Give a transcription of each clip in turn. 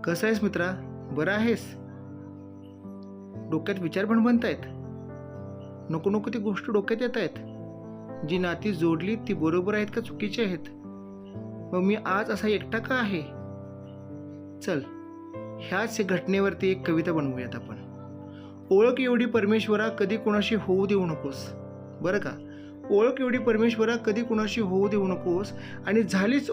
कसं आहेस मित्रा? बरं आहेस? डोक्यात विचार पण बनतायत? नको नको ती गोष्ट डोक्यात येत आहेत. जी नाती जोडली ती बरोबर आहेत का चुकीची आहेत? मग मी आज असा एकटा का आहे? चल, ह्याच घटनेवरती एक कविता बनवूयात आपण. ओळख एवढी परमेश्वरा कधी कोणाशी होऊ देऊ नकोस. बरं का? ओळख एवढी परमेश्वरा कधी कोणाशी होऊ देऊ नकोस. आणि झालीच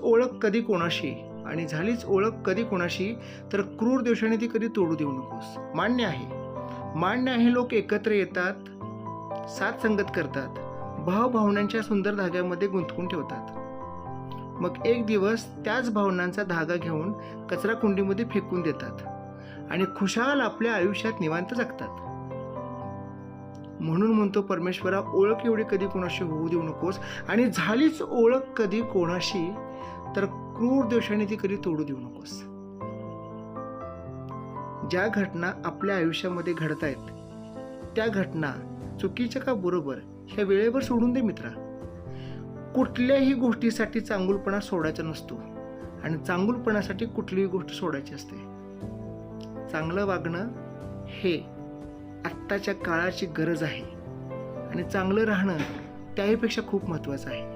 ओळख कधी कोणाशी तर क्रूर देशाने ती कधी तोडू देऊ नकोस. मान्य आहे लोक एकत्र येतात, साथ संगत करतात, भावभावनांच्या सुंदर धाग्यामध्ये गुंतवून ठेवतात. मग एक दिवस त्याच भावनांचा धागा घेऊन कचरा कुंडीमध्ये फेकून देतात आणि खुशाल आपल्या आयुष्यात निवांत जगतात. म्हणून म्हणतो परमेश्वरा, ओळख एवढी कधी कोणाशी होऊ देऊ नकोस. आणि झालीच ओळख कधी कोणाशी तर क्रूर देशाने ती कधी तोडू देऊ नकोस. ज्या घटना आपल्या आयुष्यामध्ये घडत आहेत त्या घटना चुकीच्या का बरोबर ह्या वेळेवर सोडून दे मित्रा. कुठल्याही गोष्टीसाठी चांगुलपणा सोडायचा नसतो आणि चांगुलपणासाठी कुठलीही गोष्ट सोडायची असते. चांगलं वागणं हे आत्ताच्या काळाची गरज आहे आणि चांगलं राहणं त्याहीपेक्षा खूप महत्त्वाचं आहे.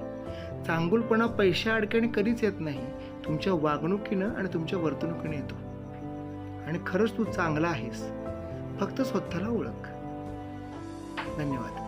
चांगुलपणा पैशा अडक्याने कधीच येत नाही, तुमच्या वागणुकीनं आणि तुमच्या वर्तणुकीने येतो. आणि खरंच तू चांगला आहेस, फक्त स्वतःला ओळख. धन्यवाद.